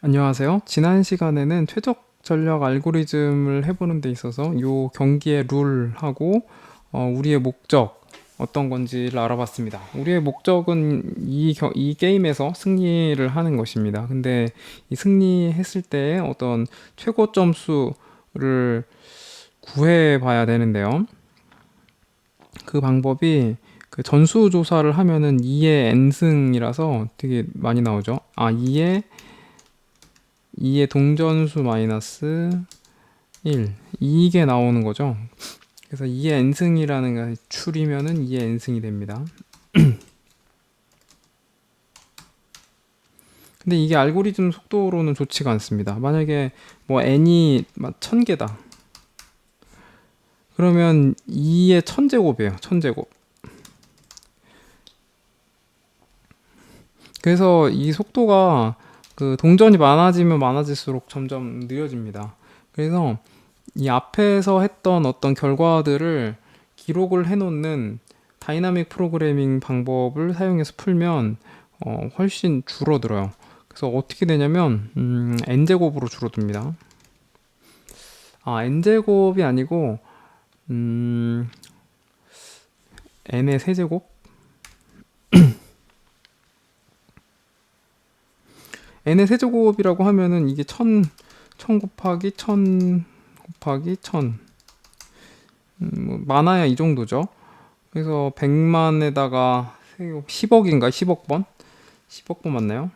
안녕하세요. 지난 시간에는 최적 전략 알고리즘을 해보는 데 있어서 요 경기의 룰하고 우리의 목적 어떤 건지를 알아봤습니다. 우리의 목적은 이 게임에서 승리를 하는 것입니다. 근데 이 승리했을 때 어떤 최고 점수를 구해 봐야 되는데요. 그 방법이 그 전수조사를 하면은 2의 n승이라서 되게 많이 나오죠. 2의 동전수 마이너스 1 이게 나오는 거죠. 그래서 2의 n승이라는 거 줄이면은 2의 n승이 됩니다. 근데 이게 알고리즘 속도로는 좋지가 않습니다. 만약에 뭐 n이 1000개다. 그러면 2의 1000제곱이에요. 1000제곱. 그래서 이 속도가 그 동전이 많아지면 많아질수록 점점 느려집니다. 그래서 이 앞에서 했던 어떤 결과들을 기록을 해놓는 다이나믹 프로그래밍 방법을 사용해서 풀면 훨씬 줄어들어요. 그래서 어떻게 되냐면 n제곱으로 줄어듭니다. n제곱이 아니고 음, n의 세제곱? n의 세제곱이라고 하면은 이게 1000 곱하기 1000 곱하기 1000 뭐 많아야 이 정도죠. 그래서 100만에다가 10억인가? 10억 번? 10억 번 맞나요?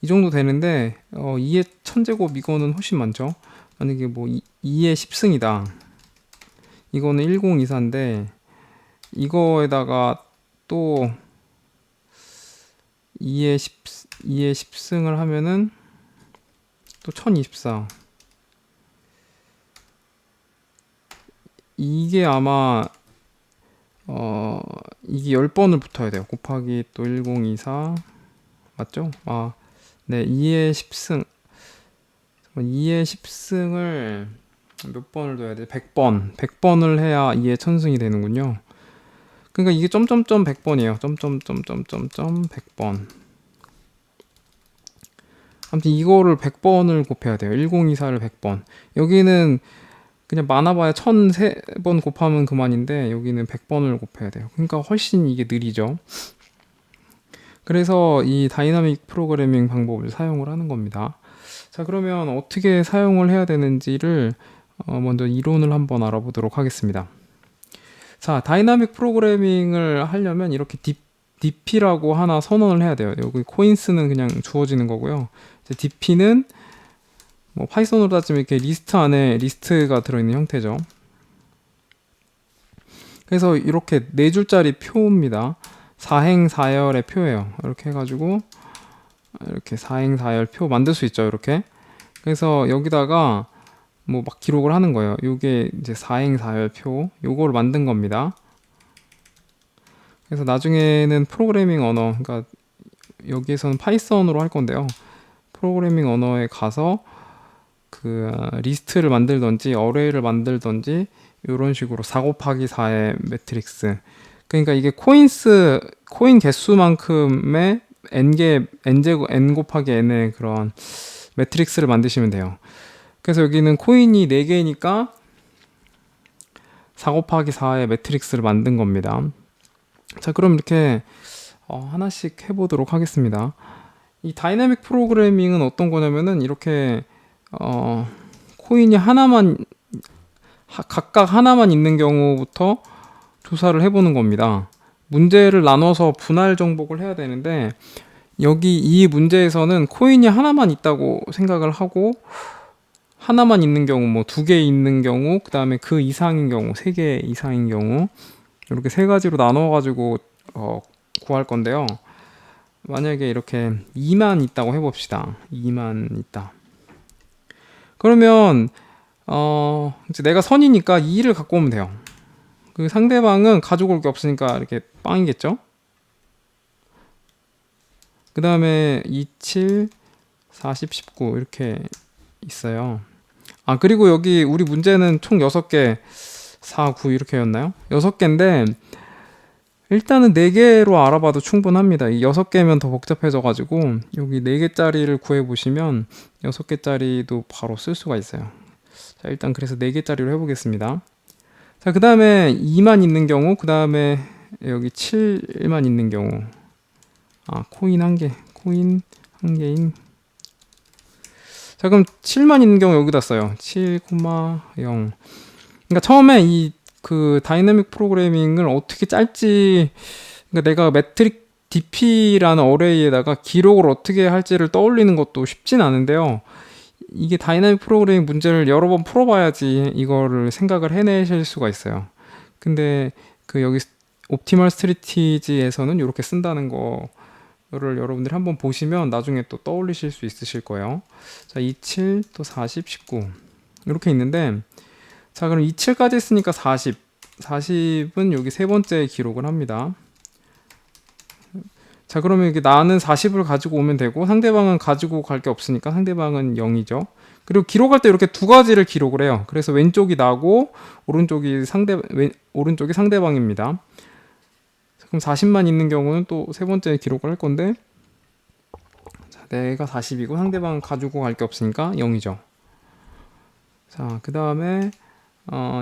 이 정도 되는데 2의 천제곱 이거는 훨씬 많죠. 만약에 뭐 2의 10승이다. 이거는 1024인데 이거에다가 또 2의 10승을 하면은 또 1024. 이게 아마 이게 10번을 붙어야 돼요. 곱하기 또 1024 맞죠? 네, 2의 10승 2의 10승을 몇 번을 둬야 돼? 100번. 100번을 해야 2의 1000승이 되는군요. 그러니까 이게 점점점 100번이에요. 점점점점점점 100번. 아무튼 이거를 100번을 곱해야 돼요. 1024를 100번. 여기는 그냥 많아봐야 1003번 곱하면 그만인데 여기는 100번을 곱해야 돼요. 그러니까 훨씬 이게 느리죠. 그래서 이 다이나믹 프로그래밍 방법을 사용을 하는 겁니다. 자, 그러면 어떻게 사용을 해야 되는지를 먼저 이론을 한번 알아보도록 하겠습니다. 자, 다이나믹 프로그래밍을 하려면 이렇게 DP라고 하나 선언을 해야 돼요. 여기 코인스는 그냥 주어지는 거고요. 이제 DP는 뭐 파이썬으로 따지면 이렇게 리스트 안에 리스트가 들어있는 형태죠. 그래서 이렇게 4줄짜리 표입니다. 4행사열의 표예요. 이렇게 해가지고 이렇게 4행사열 표 만들 수 있죠. 이렇게. 그래서 여기다가 뭐 막 기록을 하는 거예요. 요게 이제 4행사열 표 요거를 만든 겁니다. 그래서 나중에는 프로그래밍 언어, 그러니까 여기에서는 파이썬으로 할 건데요. 프로그래밍 언어에 가서 그 리스트를 만들던지 어레이를 만들던지 이런 식으로 4 곱하기 4의 매트릭스. 그러니까 이게 코인 개수만큼의 n 곱하기 n의 그런 매트릭스를 만드시면 돼요. 그래서 여기는 코인이 4개니까 4 곱하기 4의 매트릭스를 만든 겁니다. 자, 그럼 이렇게 하나씩 해보도록 하겠습니다. 이 다이나믹 프로그래밍은 어떤 거냐면은 이렇게 코인이 각각 하나만 있는 경우부터 조사를 해보는 겁니다. 문제를 나눠서 분할 정복을 해야 되는데 여기 이 문제에서는 코인이 하나만 있다고 생각을 하고 하나만 있는 경우, 뭐 2개 있는 경우, 그 다음에 그 이상인 경우, 3개 이상인 경우 이렇게 3가지로 나눠가지고 구할 건데요. 만약에 이렇게 2만 있다고 해봅시다. 2만 있다. 그러면 이제 내가 선이니까 2를 갖고 오면 돼요. 그 상대방은 가져올 게 없으니까 이렇게 빵이겠죠? 그 다음에 27, 40, 19 이렇게 있어요. 그리고 여기 우리 문제는 총 6개, 4, 9 이렇게였나요? 6개인데 일단은 4개로 알아봐도 충분합니다. 이 6개면 더 복잡해져가지고 여기 4개짜리를 구해보시면 6개짜리도 바로 쓸 수가 있어요. 자, 일단 그래서 4개짜리로 해보겠습니다. 자, 그 다음에 2만 있는 경우, 그 다음에 여기 7만 있는 경우, 코인 1개, 코인 1개인. 자, 그럼 7만 있는 경우 여기다 써요. 7,0. 그러니까 처음에 이 그 다이내믹 프로그래밍을 어떻게 짤지, 그러니까 내가 매트릭 DP라는 어레이에다가 기록을 어떻게 할지를 떠올리는 것도 쉽진 않은데요. 이게 다이내믹 프로그래밍 문제를 여러 번 풀어봐야지 이거를 생각을 해내실 수가 있어요. 근데 그 여기 옵티멀 스트래티지에서는 이렇게 쓴다는 거를 여러분들이 한번 보시면 나중에 또 떠올리실 수 있으실 거예요. 자, 27, 또 40, 19 이렇게 있는데, 자, 그럼 27까지 했으니까 40. 40은 여기 세 번째 기록을 합니다. 자, 그러면 이게 나는 40을 가지고 오면 되고 상대방은 가지고 갈 게 없으니까 상대방은 0이죠. 그리고 기록할 때 이렇게 두 가지를 기록을 해요. 그래서 왼쪽이 나고 오른쪽이 상대방입니다. 그럼 40만 있는 경우는 또 세 번째 기록을 할 건데, 자, 내가 40이고 상대방은 가지고 갈 게 없으니까 0이죠. 자, 그 다음에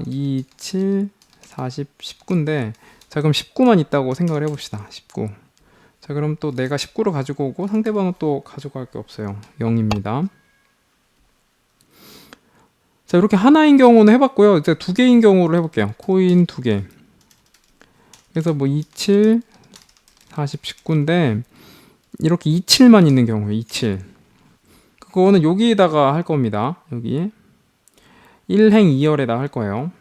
2, 7, 40, 19인데, 자, 그럼 19만 있다고 생각을 해봅시다. 19. 자, 그럼 또 내가 19를 가지고 오고 상대방은 또 가져갈 게 없어요. 0입니다. 자, 이렇게 하나인 경우는 해봤고요. 이제 2개인 경우를 해볼게요. 코인 2개. 그래서 뭐 27, 40, 19인데 이렇게 27만 있는 경우에 27. 그거는 여기다가 할 겁니다. 여기 1행 2열에다 할 거예요.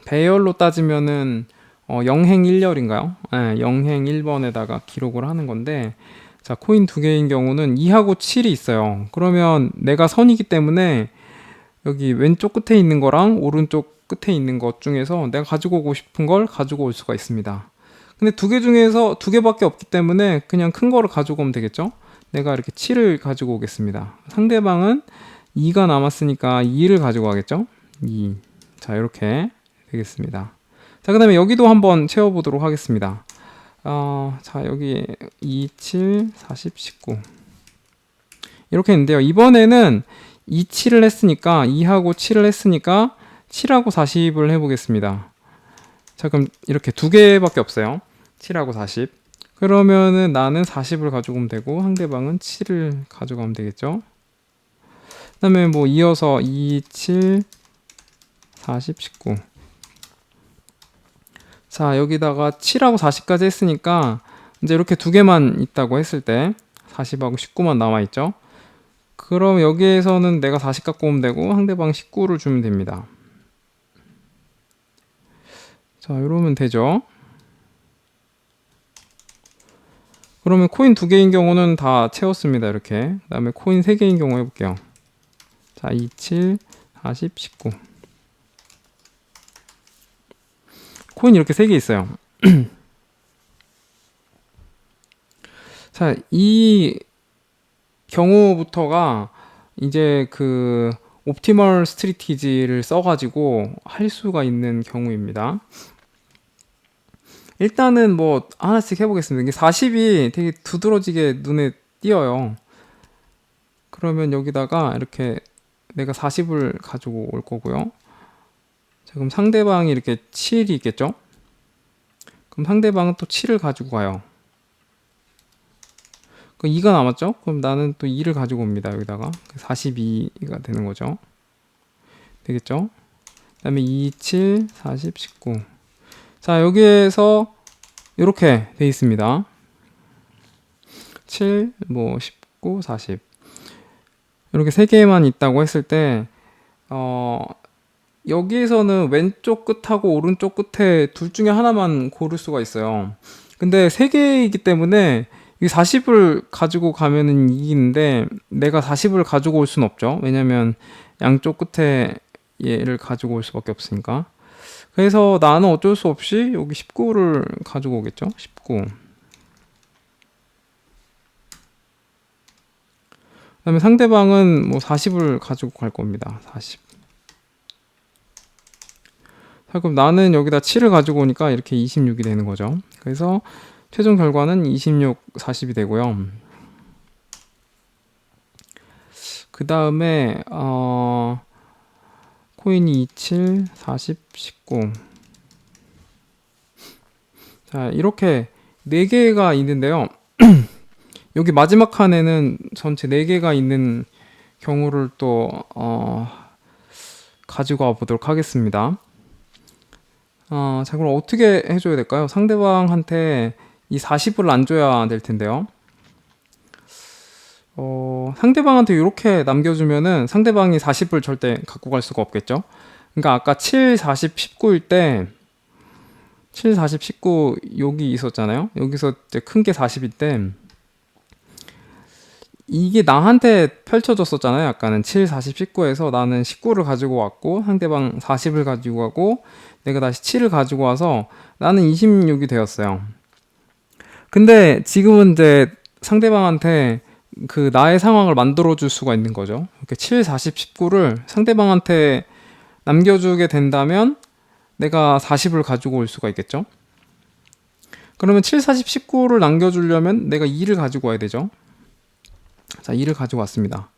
배열로 따지면은 0행 1열인가요? 네, 0행 1번에다가 기록을 하는 건데, 자, 코인 2개인 경우는 2하고 7이 있어요. 그러면 내가 선이기 때문에 여기 왼쪽 끝에 있는 거랑 오른쪽 끝에 있는 것 중에서 내가 가지고 오고 싶은 걸 가지고 올 수가 있습니다. 근데 2개 중에서 2개밖에 없기 때문에 그냥 큰 거를 가지고 오면 되겠죠? 내가 이렇게 7을 가지고 오겠습니다. 상대방은 2가 남았으니까 2를 가지고 가겠죠? 2. 자, 이렇게 되겠습니다. 자, 그 다음에 여기도 한번 채워보도록 하겠습니다. 자, 여기 2, 7, 40, 19 이렇게 했는데요. 이번에는 2, 7을 했으니까 2하고 7을 했으니까 7하고 40을 해보겠습니다. 자, 그럼 이렇게 2개밖에 없어요. 7하고 40. 그러면은 나는 40을 가져오면 되고 상대방은 7을 가져가면 되겠죠. 그 다음에 뭐 이어서 2, 7, 40, 19. 자, 여기다가 7하고 40까지 했으니까 이제 이렇게 2개만 있다고 했을 때 40하고 19만 남아있죠. 그럼 여기에서는 내가 40 갖고 오면 되고 상대방 19를 주면 됩니다. 자, 이러면 되죠. 그러면 코인 2개인 경우는 다 채웠습니다. 이렇게. 그 다음에 코인 3개인 경우 해볼게요. 자, 2, 7, 40, 19. 코인 이렇게 3개 있어요. 자, 이 경우부터가 이제 그 옵티멀 스트래티지를 써가지고 할 수가 있는 경우입니다. 일단은 뭐 하나씩 해보겠습니다. 이게 40이 되게 두드러지게 눈에 띄어요. 그러면 여기다가 이렇게 내가 40을 가지고 올 거고요. 자, 그럼 상대방이 이렇게 7이 있겠죠? 그럼 상대방은 또 7을 가지고 가요. 그럼 2가 남았죠? 그럼 나는 또 2를 가지고 옵니다. 여기다가 42가 되는 거죠. 되겠죠? 그 다음에 2, 7, 40, 19. 자, 여기에서 이렇게 돼 있습니다. 7, 뭐 19, 40. 이렇게 3개만 있다고 했을 때 여기에서는 왼쪽 끝하고 오른쪽 끝에 둘 중에 하나만 고를 수가 있어요. 근데 3개이기 때문에 이 40을 가지고 가면은 이기는데 내가 40을 가지고 올 수는 없죠. 왜냐면 양쪽 끝에 얘를 가지고 올 수밖에 없으니까. 그래서 나는 어쩔 수 없이 여기 19를 가지고 오겠죠. 19. 그다음에 상대방은 뭐 40을 가지고 갈 겁니다. 40. 그럼 나는 여기다 7을 가지고 오니까 이렇게 26이 되는 거죠. 그래서 최종 결과는 26, 40이 되고요. 그 다음에 코인이 27, 40, 19. 자, 이렇게 4개가 있는데요. 여기 마지막 칸에는 전체 4개가 있는 경우를 또 가지고 와 보도록 하겠습니다. 자, 그럼 어떻게 해줘야 될까요? 상대방한테 이 40을 안 줘야 될 텐데요. 상대방한테 이렇게 남겨주면은 상대방이 40을 절대 갖고 갈 수가 없겠죠. 그러니까 아까 7, 40, 19일 때 7, 40, 19 여기 있었잖아요. 여기서 이제 큰 게 40일 때 이게 나한테 펼쳐졌었잖아요. 아까는 7, 40, 19에서 나는 19를 가지고 왔고 상대방 40을 가지고 가고 내가 다시 7을 가지고 와서 나는 26이 되었어요. 근데 지금은 이제 상대방한테 그 나의 상황을 만들어 줄 수가 있는 거죠. 이렇게 7, 40, 19를 상대방한테 남겨주게 된다면 내가 40을 가지고 올 수가 있겠죠. 그러면 7, 40, 19를 남겨주려면 내가 2를 가지고 와야 되죠. 자, 2를 가지고 왔습니다.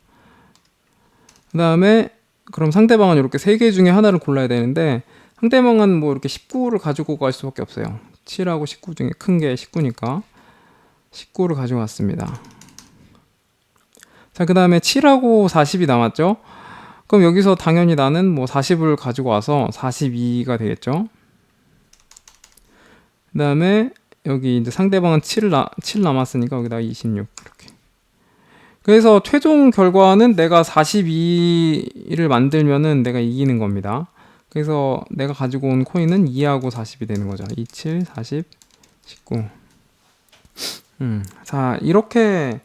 그 다음에 그럼 상대방은 이렇게 3개 중에 하나를 골라야 되는데 상대방은 뭐 이렇게 19를 가지고 갈 수밖에 없어요. 7하고 19 중에 큰 게 19니까 19를 가지고 왔습니다. 자, 그 다음에 7하고 40이 남았죠. 그럼 여기서 당연히 나는 뭐 40을 가지고 와서 42가 되겠죠. 그 다음에 여기 이제 상대방은 7 남았으니까 여기다 26 이렇게. 그래서 최종 결과는 내가 42를 만들면은 내가 이기는 겁니다. 그래서 내가 가지고 온 코인은 2하고 40이 되는 거죠. 27, 40, 19. 자, 이렇게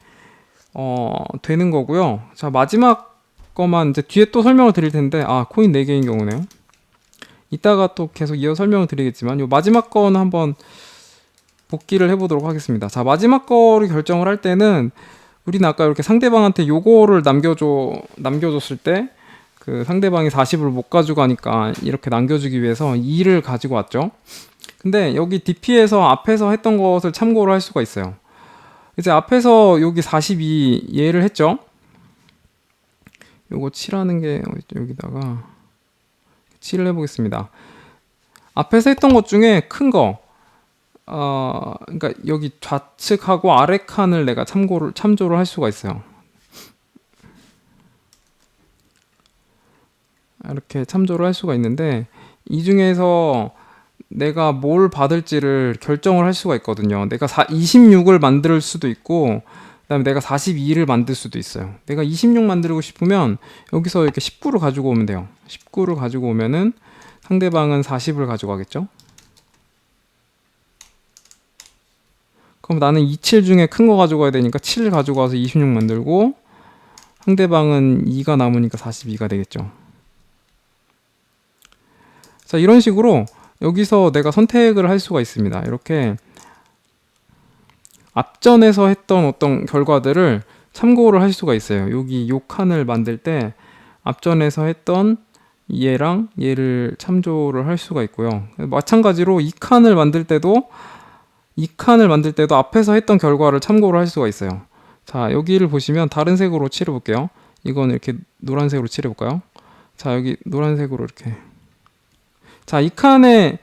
되는 거고요. 자, 마지막 거만 이제 뒤에 또 설명을 드릴 텐데, 코인 4개인 경우네요. 이따가 또 계속 이어 설명을 드리겠지만, 요 마지막 거는 한번 복기를 해보도록 하겠습니다. 자, 마지막 거를 결정을 할 때는, 우리는 아까 이렇게 상대방한테 요거를 남겨줬을 때, 그 상대방이 40을 못 가져가니까 이렇게 남겨주기 위해서 2를 가지고 왔죠. 근데 여기 DP에서 앞에서 했던 것을 참고를 할 수가 있어요. 이제 앞에서 여기 42 얘를 했죠. 요거 7하는 게 여기다가 7을 해보겠습니다. 앞에서 했던 것 중에 큰 거, 그러니까 여기 좌측하고 아래 칸을 내가 참조를 할 수가 있어요. 이렇게 참조를 할 수가 있는데 이 중에서 내가 뭘 받을지를 결정을 할 수가 있거든요. 내가 26을 만들 수도 있고 그다음에 내가 42를 만들 수도 있어요. 내가 26 만들고 싶으면 여기서 이렇게 19를 가지고 오면 돼요. 19를 가지고 오면은 상대방은 40을 가지고 가겠죠. 그럼 나는 27 중에 큰 거 가지고 가야 되니까 7을 가지고 와서 26 만들고 상대방은 2가 남으니까 42가 되겠죠. 자, 이런 식으로 여기서 내가 선택을 할 수가 있습니다. 이렇게 앞전에서 했던 어떤 결과들을 참고를 할 수가 있어요. 여기 요 칸을 만들 때 앞전에서 했던 얘랑 얘를 참조를 할 수가 있고요. 마찬가지로 이 칸을 만들 때도 앞에서 했던 결과를 참고를 할 수가 있어요. 자, 여기를 보시면 다른 색으로 칠해볼게요. 이건 이렇게 노란색으로 칠해볼까요? 자, 여기 노란색으로 이렇게. 자, 이 칸의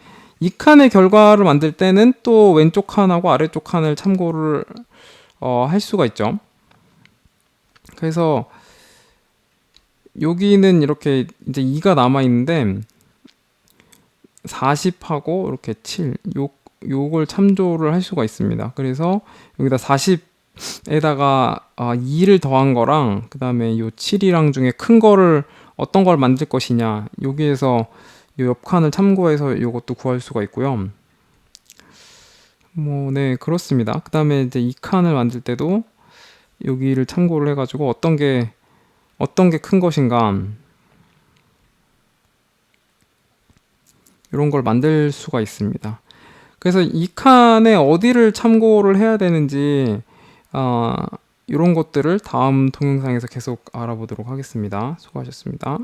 결과를 만들 때는 또 왼쪽 칸하고 아래쪽 칸을 참고를 할 수가 있죠. 그래서 여기는 이렇게 이제 2가 남아 있는데 40하고 이렇게 7 요걸 참조를 할 수가 있습니다. 그래서 여기다 40에다가 2를 더한 거랑 그 다음에 요 7이랑 중에 큰 거를 어떤 걸 만들 것이냐 여기에서 요 옆칸을 참고해서 이것도 구할 수가 있고요. 네, 그렇습니다. 그 다음에 이제 이 칸을 만들 때도 여기를 참고를 해가지고 어떤 게 큰 것인가 이런 걸 만들 수가 있습니다. 그래서 이 칸에 어디를 참고를 해야 되는지 이런 것들을 다음 동영상에서 계속 알아보도록 하겠습니다. 수고하셨습니다.